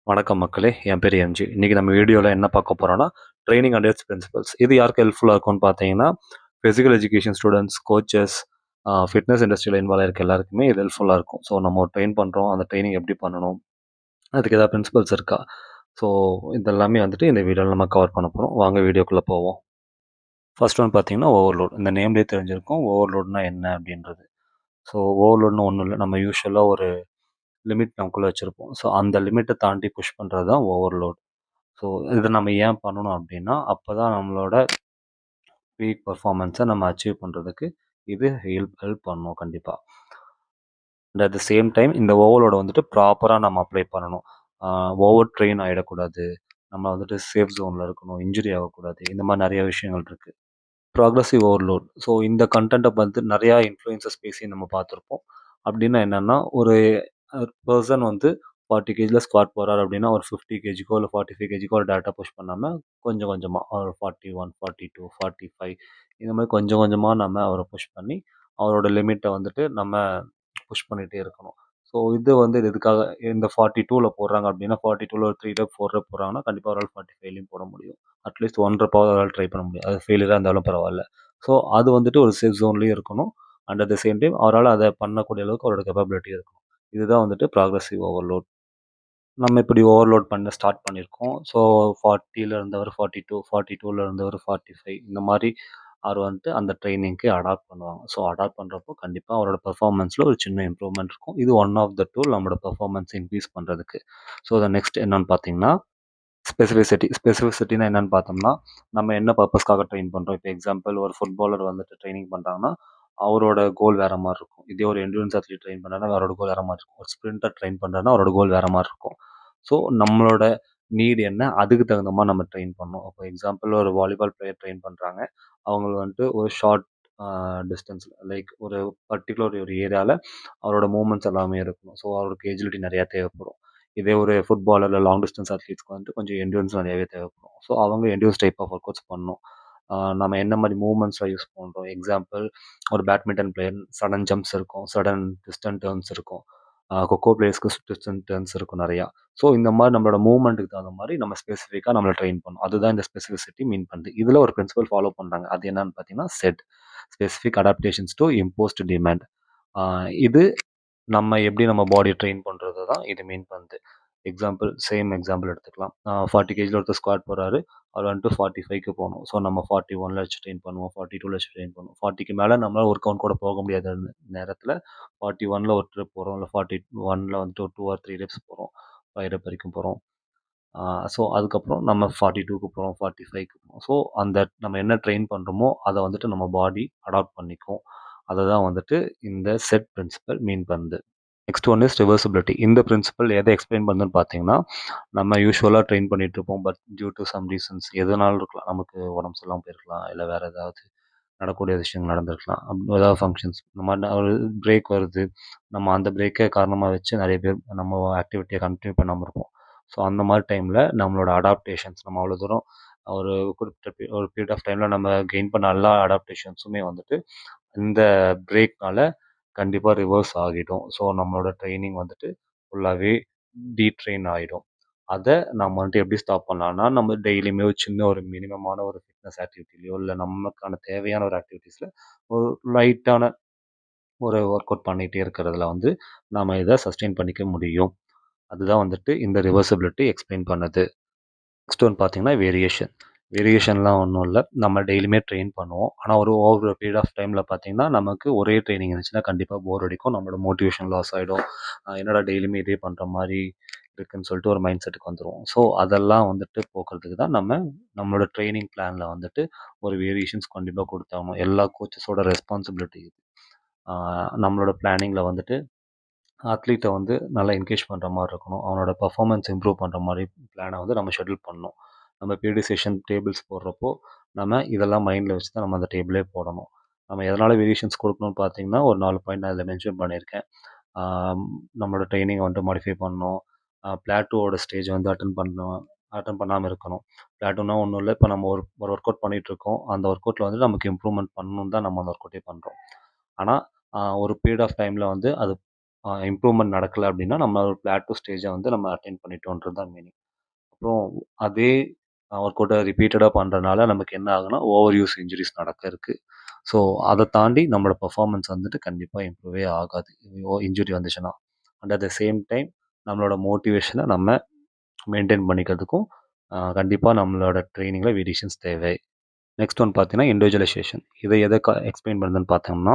வணக்கம் மக்களே! என் பேரு எம்ஜி. இன்னைக்கு நம்ம வீடியோல என்ன பார்க்க போறோம்னா, ட்ரெய்னிங் அண்ட் இட்ஸ் பிரின்சிபல்ஸ். இது யாருக்கு ஹெல்ப்ஃபுல்லா இருக்கும்னு பார்த்தீங்கன்னா, physical education students, coaches, fitness இண்டஸ்ட்ரியில இன்வால்வ் ஆயிருக்க எல்லாருக்குமே இது ஹெல்ப்ஃபுல்லா இருக்கும். ஸோ நம்ம ஒரு ட்ரெயின் பண்றோம். அந்த ட்ரெய்னிங் எப்படி பண்ணணும்? அதுக்கு ஏதாவது பிரின்சிபல்ஸ் இருக்கா? ஸோ இதெல்லாமே வந்துட்டு இந்த வீடியோல நம்ம கவர் பண்ண போறோம். வாங்க வீடியோக்குள்ள போவோம். ஃபர்ஸ்ட் ஒன் பார்த்தீங்கன்னா, ஓவர்லோட். இந்த நேம்லயே தெரிஞ்சிருக்கும். ஓவர்லோட்னா என்ன அப்படின்றது. ஸோ ஓவர்லோட்னா ஒண்ணும் இல்ல. நம்ம யூசுவலா ஒரு லிமிட் நமக்குள்ள வச்சிருப்போம். ஸோ அந்த லிமிட்ட தாண்டி புஷ் பண்றது தான் ஓவர்லோட். ஸோ இத நம்ம ஏன் பண்ணணும் அப்டின்னா, அப்பதான் நம்மளோட பீக் பெர்ஃபார்மன்ஸ நம்ம அச்சீவ் பண்றதுக்கு இது ஹெல்ப் ஹெல்ப் பண்ணும் கண்டிப்பா. And at the same time இந்த ஓவர்லோட வந்துட்டு ப்ராப்பரா நம்ம அப்ளை பண்ணணும். ஓவர் ட்ரெயின் ஆயிடக்கூடாது. நம்ம வந்துட்டு சேஃப் ஜோன்ல இருக்கணும். இன்ஜுரி ஆகக்கூடாது. இந்த மாரி நெறைய விஷயங்கள் இருக்கு. Progressive overload. ஸோ இந்த கன்டென்ட்ட வந்து நெறையா இன்ஃப்ளூயன்சர்ஸ் பேசி நம்ம பார்த்துருப்போம். அப்டின்னா என்னன்னா, ஒரு பெர்சன் வந்து 40 கேஜில ஸ்குவாட் போறாரு அப்டின்னா, ஒரு 50 கேஜிக்கோ இல்ல 45 கேஜிக்கோ ஒரு டேரக்ட்டா புஷ் பண்ணாம, கொஞ்சம் கொஞ்சமா ஒரு 41, 42, 45 இந்த மாரி கொஞ்சம் கொஞ்சமா நம்ம அவர புஷ் பண்ணி, அவரோட லிமிட்ட வந்துட்டு நம்ம புஷ் பண்ணிட்டே இருக்கணும். ஸோ இது வந்து எதுக்காக இந்த 42ல போடுறாங்க அப்டின்னா, 42ல ஒரு 3 ரெப், 4 ரெப் போடுறாங்கன்னா, கண்டிப்பா அவரால 45லயும் போட முடியும். அட்லீஸ்ட் 1 ரெப்பாவது அவரால ட்ரை பண்ண முடியும். அது ஃபெயிலியரா இருந்தாலும் பரவால்ல. ஸோ அது வந்துட்டு ஒரு சேஃப் ஜோன்லயும் இருக்கணும். And at the same time அவரால அத பண்ணக்கூடிய அளவுக்கு அவரோட கேப்பபிலிட்டி இருக்கணும். இதுதான் வந்துட்டு ப்ராக்ரசிவ் ஓவர்லோட். நம்ம இப்படி ஓவர்லோட் பண்ண ஸ்டார்ட் பண்ணியிருக்கோம். ஸோ 40ல இருந்தவர் 42, 42ல இருந்தவர் 45 இந்த மாரி அவர் வந்துட்டு அந்த ட்ரெய்னிங்க்கு அடாப்ட் பண்ணுவாங்க. ஸோ அடாப்ட் பண்றப்போ கண்டிப்பா அவரோட பெர்ஃபார்மன்ஸ்ல ஒரு சின்ன இம்ப்ரூவ்மென்ட் இருக்கும். இது ஒன் ஆஃப் த டூல் நம்மளோட பெர்ஃபார்மன்ஸ இன்கிரீஸ் பண்றதுக்கு. ஸோ நெக்ஸ்ட் என்னன்னு பார்த்தீங்கன்னா, ஸ்பெசிஃபிசிட்டி. ஸ்பெசிஃபிசிட்டினா என்னன்னு பார்த்தோம்னா, நம்ம என்ன பர்ப்பஸ்க்காக ட்ரெயின் பண்றோம். இப்போ எக்ஸாம்பிள் ஒரு ஃபுட்பாலர் வந்துட்டு ட்ரெய்னிங் பண்றாங்கன்னா, அவரோட கோல் வேற மாரி இருக்கும். இதே ஒரு எண்டுரன்ஸ் அத்லீட் ட்ரெயின் பண்றாருன்னா, அவரோட கோல் வேற மாரி இருக்கும். ஒரு ஸ்ப்ரிண்டர் ட்ரெயின் பண்றாருன்னா, அவரோட கோல் வேற மாரி இருக்கும். ஸோ நம்மளோட நீட் என்ன, அதுக்கு தகுந்த மாரி நம்ம ட்ரெயின் பண்ணணும். இப்போ எக்ஸாம்பிள் ஒரு வாலிபால் பிளேயர் ட்ரெயின் பண்றாங்க. அவங்க வந்துட்டு ஒரு ஷார்ட் டிஸ்டன்ஸ்ல லைக் ஒரு பர்ட்டிகுலர் ஒரு ஏரியால அவரோட மூவ்மெண்ட்ஸ் எல்லாமே இருக்கணும். ஸோ அவருக்கு எஜிலிட்டி நெறையா தேவைப்படும். இதே ஒரு ஃபுட்பாலர் இல்ல லாங் டிஸ்டன்ஸ் அத்லீட்ஸ்க்கு வந்துட்டு கொஞ்சம் எண்டுரன்ஸ் நெறையாவே தேவைப்படும். ஸோ அவங்க எண்டுரன்ஸ் டைப் ஆஃப் ஒர்க் அவுட்ஸ் பண்ணணும். நம்ம என்ன மாரி மூவ்மெண்ட்ஸ்ல யூஸ் பண்றோம். எக்ஸாம்பிள் ஒரு பேட்மிண்டன் பிளேயர் சடன் ஜம்ப்ஸ் இருக்கும். சடன் ட்விஸ்ட் அண்ட் டர்ன்ஸ் இருக்கும். கொக்கோ பிளேயர்ஸ்க்கு ட்விஸ்ட் அண்ட் டர்ன்ஸ் இருக்கும் நெறையா. ஸோ இந்த மாரி நம்மளோட மூவ்மெண்ட்டுக்கு தகுந்த மாரி நம்ம ஸ்பெசிஃபிக்கா நம்மள ட்ரெயின் பண்ணணும். அதுதான் இந்த ஸ்பெசிஃபிசிட்டி மீன் பண்ணுது. இதுல ஒரு பிரின்சிபல் ஃபாலோ பண்றாங்க. அது என்னன்னு பார்த்தீங்கன்னா, set. Specific adaptations to imposed demand. ஆ இது நம்ம எப்படி நம்ம பாடிய ட்ரெயின் பண்றது தான் இது மீன் பண்ணுது. சேம் எக்ஸாம்பிள் எடுத்துக்கலாம். 40 கேஜில ஒருத்தர் ஸ்குவாட் போடுறாரு. அவர் வந்துட்டு 45க்கு போணும். ஸோ நம்ம 41ல வச்சு ட்ரெயின் பண்ணுவோம். 42ல வச்சு ட்ரெயின் பண்ணுவோம். 40க்கு மேல நம்மளால ஒரு கவுண்ட் கூட போக முடியாத நேரத்தில 41ல ஒரு ட்ரிப் போறோம். இல்ல 41ல வந்துட்டு ஒரு 2 ஆர் 3 ரெப்ஸ் போறோம். 5 ரெப் வரைக்கும் போறோம். ஸோ அதுக்கப்புறம் நம்ம 42க்கு போறோம். 45க்கு போறோம். ஸோ அந்த நம்ம என்ன ட்ரெயின் பண்றோமோ, அத வந்துட்டு நம்ம பாடி அடாப்ட் பண்ணிக்கும். அததான் வந்துட்டு இந்த செட் பிரின்சிபல் மீன் பண்ணுது. Next one is reversibility. இந்த பிரின்சிபல் எத எக்ஸ்பிளைன் பண்ணுதுன்னு பார்த்தீங்கன்னா, நம்ம யூசுவலா ட்ரெயின் பண்ணிட்டுருப்போம். But due to some reasons எதுனாலும் இருக்கலாம். நமக்கு உடம்பு சரியில்லாம போயிருக்கலாம். இல்ல வேற ஏதாவது நடக்கக்கூடிய விஷயங்கள் நடந்திருக்கலாம். ஏதாவது ஃபங்ஷன்ஸ் இந்த மாரி ஒரு பிரேக் வருது. நம்ம அந்த பிரேக்க காரணமா வச்சு நெறைய பேர் நம்ம ஆக்டிவிட்டிய கன்டின்யூ பண்ணாம இருப்போம். ஸோ அந்த மாரி டைம்ல நம்மளோட அடாப்டேஷன்ஸ் நம்ம அவ்வளோ தூரம் ஒரு குறிப்பிட்ட ஒரு பீரியட் ஆஃப் டைம்ல நம்ம கெயின் பண்ண எல்லா அடாப்டேஷன்ஸுமே வந்துட்டு இந்த பிரேக்னால கண்டிப்பா ரிவர்ஸ் ஆகிடும். ஸோ நம்மளோட ட்ரெய்னிங் வந்துட்டு ஃபுல்லாவே டீட்ரெயின் ஆயிடும். அத நம்ம வந்துட்டு எப்படி ஸ்டாப் பண்ணலாம்னா, நம்ம டெய்லியுமே ஒரு சின்ன ஒரு மினிமமான ஒரு ஃபிட்னஸ் ஆக்டிவிட்டிலயோ, இல்ல நமக்கான தேவையான ஒரு ஆக்டிவிட்டீஸ்ல ஒரு லைட்டான ஒரு ஒர்க் அவுட் பண்ணிட்டே இருக்கிறதுல வந்து நாம இத சஸ்டெயின் பண்ணிக்க முடியும். அதுதான் வந்துட்டு இந்த ரிவர்சிபிலிட்டி எக்ஸ்பிளைன் பண்ணுது. நெக்ஸ்ட் ஒன் பார்த்தீங்கன்னா வேரியேஷன். வேரியேஷன்லாம் ஒண்ணும் இல்ல. நம்ம டெய்லியுமே ட்ரெயின் பண்ணுவோம். ஆனா ஒரு ஓவர் பீரியட் ஆஃப் டைம்ல பார்த்தீங்கன்னா, நமக்கு ஒரே ட்ரெய்னிங் இருந்துச்சுன்னா கண்டிப்பா போர் அடிக்கும். நம்மளோட மோட்டிவேஷன் லாஸ் ஆயிடும். என்னடா டெய்லியுமே இதே பண்ற மாரி இருக்குன்னு சொல்லிட்டு ஒரு மைண்ட் செட்டுக்கு வந்துருவோம். ஸோ அதெல்லாம் வந்துட்டு போக்குறதுக்கு தான் நம்மளோட ட்ரெய்னிங் பிளான்ல வந்துட்டு ஒரு வேரியேஷன்ஸ் கண்டிப்பா குடுத்தாகணும். எல்லா கோச்சஸோட ரெஸ்பான்சிபிலிட்டி இது. ஆ நம்மளோட பிளானிங்ல வந்துட்டு அத்லீட்ட வந்து நல்லா என்கேஜ் பண்ற மாரி இருக்கணும். அவனோட பெர்ஃபார்மன்ஸ் இம்ப்ரூவ் பண்ற மாரி பிளான வந்து நம்ம ஷெட்யூல் பண்ணணும். நம்ம பிடி செஷன் டேபிள்ஸ் போடுறப்போ, நம்ம இதெல்லாம் மைண்ட்ல வச்சு தான் நம்ம அந்த டேபிளே போடணும். நம்ம எதனால வேரியேஷன்ஸ் குடுக்கணும்னு பார்த்தீங்கன்னா, ஒரு 4 பாயிண்ட் நான் இதில மென்ஷன் பண்ணியிருக்கேன். ஆம், நம்மளோட ட்ரெய்னிங்க வந்துட்டு மாடிஃபை பண்ணணும். பிளாட்டூவோட ஸ்டேஜ் வந்து அட்டெண்ட் பண்ணாம இருக்கணும். பிளாட்டூனா ஒண்ணும் இல்ல. இப்ப நம்ம ஒரு ஒரு ஒர்க் அவுட் பண்ணிட்டுருக்கோம். அந்த ஒர்க் அவுட்ல வந்து நமக்கு இம்ப்ரூவ்மென்ட் பண்ணணும்னு தான் நம்ம அந்த ஒர்க் அவுட்டே பண்றோம். ஆனா, ஒரு பீரியட் ஆஃப் டைம்ல வந்து அது இம்ப்ரூவ்மெண்ட் நடக்கல அப்படின்னா, நம்ம ஒரு பிளாட்டூ ஸ்டேஜ வந்து நம்ம அட்டைன் பண்ணிட்டோன்றது தான் மீனிங். அப்புறம் அதே ஒர்க் அவுட்ட ரிப்பீட்டடா பண்றனால நமக்கு என்ன ஆகும்னா, ஓவர் யூஸ் இன்ஜுரீஸ் நடக்க இருக்கு. ஸோ, அத தாண்டி நம்மளோட பெர்ஃபார்மன்ஸ் வந்துட்டு கண்டிப்பா இம்ப்ரூவே ஆகாது. இன்ஜுரி வந்துச்சுன்னா. And at the same time நம்மளோட மோட்டிவேஷன நம்ம மெயின்டெயின் பண்ணிக்கிறதுக்கும், கண்டிப்பா நம்மளோட ட்ரெய்னிங்ல வேரியேஷன்ஸ் தேவை. நெக்ஸ்ட் ஒன் பார்த்தீங்கன்னா, இண்டிவிஜுவலைசேஷன். இத எத எக்ஸ்பிளைன் பண்ணுதுன்னு பார்த்தோம்னா,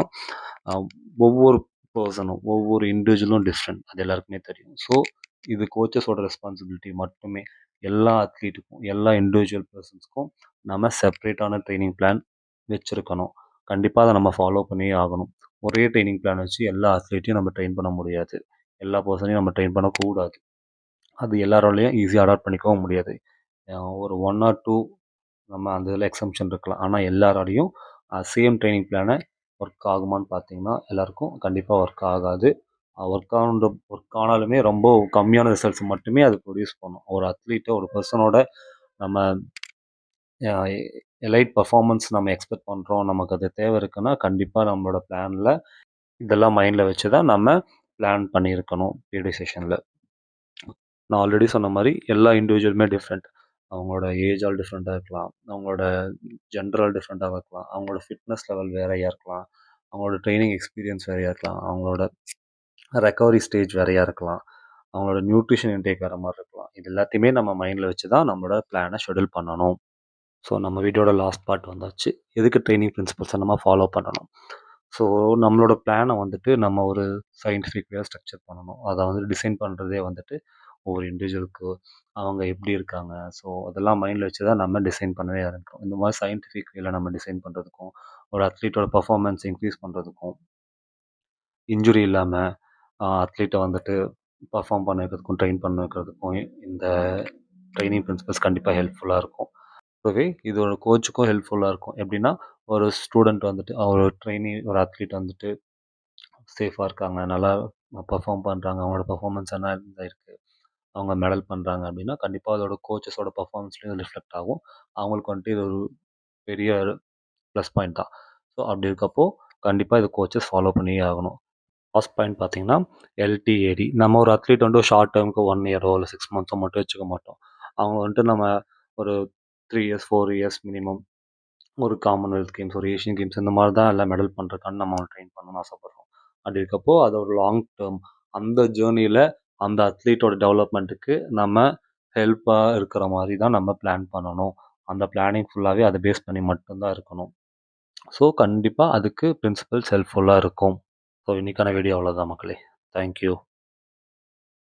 அ ஒவ்வொரு பெர்சனும், ஒவ்வொரு இண்டிவிஜுவலும் டிஃப்ரெண்ட். அது எல்லாருக்குமே தெரியும். ஸோ, இது கோச்சஸோட ரெஸ்பான்சிபிலிட்டி மட்டுமே. எல்லா அத்லீட்டுக்கும், எல்லா இண்டிவிஜுவல் பெர்சன்ஸ்க்கும் நம்ம செப்பரேட்டான ட்ரெய்னிங் பிளான் வச்சிருக்கணும். கண்டிப்பா அத நம்ம ஃபாலோ பண்ணியே ஆகணும். ஒரே ட்ரெய்னிங் பிளான் வச்சு எல்லா அத்லீட்டையும் நம்ம ட்ரெயின் பண்ண முடியாது. எல்லா பெர்சனையும் நம்ம ட்ரெயின் பண்ணக்கூடாது. அது எல்லாராலயும் ஈஸியா அடாப்ட் பண்ணிக்கவும் முடியாது. ஒரு 1 ஆர் 2 நம்ம அந்த இதில எக்ஸம்ஷன் இருக்கலாம். ஆனா எல்லாராலயும் சேம் ட்ரெய்னிங் பிளான ஒர்க் ஆகுமான்னு பார்த்தீங்கன்னா, எல்லாருக்கும் கண்டிப்பா ஒர்க் ஆகாது. ஒர்க் ஆனாலுமே ரொம்ப கம்மியான ரிசல்ட்ஸ் மட்டுமே அது ப்ரொடியூஸ் பண்ணும். ஒரு அத்லீட்ட ஒரு பெர்சனோட நம்ம அ எலைட் பெர்ஃபார்மன்ஸ் நம்ம எக்ஸ்பெக்ட் பண்றோம். நமக்கு அது தேவை இருக்குன்னா, கண்டிப்பா நம்மளோட பிளான்ல இதெல்லாம் மைண்ட்ல வச்சு தான் நம்ம பிளான் பண்ணியிருக்கணும் பீரியடைசேஷன்ல. நான் ஆல்ரெடி சொன்ன மாரி எல்லா இண்டிவிஜுவலுமே டிஃப்ரெண்ட். அவங்களோட ஏஜால் டிஃப்ரெண்ட்டா இருக்கலாம். அவங்களோட ஜெண்டரால் டிஃப்ரெண்ட்டாவா இருக்கலாம். அவங்களோட ஃபிட்னஸ் லெவல் வேறையா இருக்கலாம். அவங்களோட ட்ரெய்னிங் எக்ஸ்பீரியன்ஸ் வேறையா இருக்கலாம். அவங்களோட ரெக்கவரி ஸ்டேஜ் வேறையா இருக்கலாம். அவங்களோட நியூட்ரிஷன் இன்டேக் வேற மாரி இருக்கலாம். இது எல்லாத்தையுமே நம்ம மைண்ட்ல வச்சு தான் நம்மளோட பிளான ஷெட்யூல் பண்ணணும். ஸோ நம்ம வீடியோட லாஸ்ட் பார்ட் வந்தாச்சு. எதுக்கு ட்ரெய்னிங் பிரின்சிபல்ஸ நம்ம ஃபாலோ பண்ணணும்? ஸோ நம்மளோட பிளான வந்துட்டு நம்ம ஒரு சயின்டிஃபிக் வேல ஸ்ட்ரக்சர் பண்ணணும். அத வந்து டிசைன் பண்றதே வந்துட்டு ஒவ்வொரு இண்டிவிஜுவலுக்கு அவங்க எப்படி இருக்காங்க. ஸோ அதெல்லாம் மைண்ட்ல வச்சு தான் நம்ம டிசைன் பண்ணவே ஆரம்பிக்கிறோம். இந்த மாரி சயின்டிஃபிக் வேல நம்ம டிசைன் பண்றதுக்கும், ஒரு அத்லீட்டோட பெர்ஃபார்மன்ஸ் இன்க்ரீஸ் பண்றதுக்கும், இன்ஜுரி இல்லாம அத்லீட்ட வந்துட்டு பெர்ஃபார்ம் பண்ண வைக்கிறதுக்கும், ட்ரெயின் பண்ண வைக்கிறதுக்கும் இந்த ட்ரெய்னிங் பிரின்சிபல்ஸ் கண்டிப்பா ஹெல்ப்ஃபுல்லா இருக்கும். ரொம்பவே இது ஒரு கோச்சுக்கும் ஹெல்ப்ஃபுல்லா இருக்கும். எப்படின்னா, ஒரு ஸ்டூடண்ட் வந்துட்டு ஒரு ஒரு அத்லீட் வந்துட்டு சேஃபா இருக்காங்க. நல்லா பெர்ஃபார்ம் பண்றாங்க. அவங்களோட பெர்ஃபார்மன்ஸ் என்ன இருக்கு. அவங்க மெடல் பண்றாங்க அப்படின்னா, கண்டிப்பா அதோட கோச்சஸோட பெர்ஃபார்மன்ஸ்லயும் ரிஃப்ளெக்ட் ஆகும். அவங்களுக்கு வந்துட்டு இது ஒரு பெரிய ப்ளஸ் பாயிண்ட் தான். ஸோ அப்படி இருக்கப்போ, கண்டிப்பா இத கோச்சஸ் ஃபாலோ பண்ணியே ஆகணும். லாஸ்ட் பாயிண்ட் பார்த்தீங்கன்னா, எல்டிஏடி. நம்ம ஒரு அத்லீட் வந்து ஒரு ஷார்ட் டேர்ம்க்கு 1 இயரோ இல்ல 6 மந்த்ஸோ மட்டும் வச்சுக்க மாட்டோம். அவங்க வந்துட்டு நம்ம ஒரு 3 இயர்ஸ், 4 இயர்ஸ் மினிமம் ஒரு காமன்வெல்த் கேம்ஸ், ஒரு ஏசியன் கேம்ஸ் இந்த மாரி தான் எல்லாம் மெடல் பண்றதுக்கான நம்ம ட்ரெயின் பண்ணணும்னு ஆசைப்படுறோம். அப்படி இருக்கப்போ, அது ஒரு லாங் டேர்ம். அந்த ஜேர்னில அந்த அத்லீட்டோட டெவலப்மெண்ட்டுக்கு நம்ம ஹெல்ப்பா இருக்கிற மாரி தான் நம்ம பிளான் பண்ணணும். அந்த பிளானிங் ஃபுல்லாவே அத பேஸ் பண்ணி மட்டும் தான் இருக்கணும். ஸோ, கண்டிப்பா அதுக்கு பிரின்சிபல்ஸ் ஹெல்ப்ஃபுல்லா இருக்கும். ஸோ, இன்னைக்கான வீடியோ அவ்வளோதான் மக்களே. Thank you.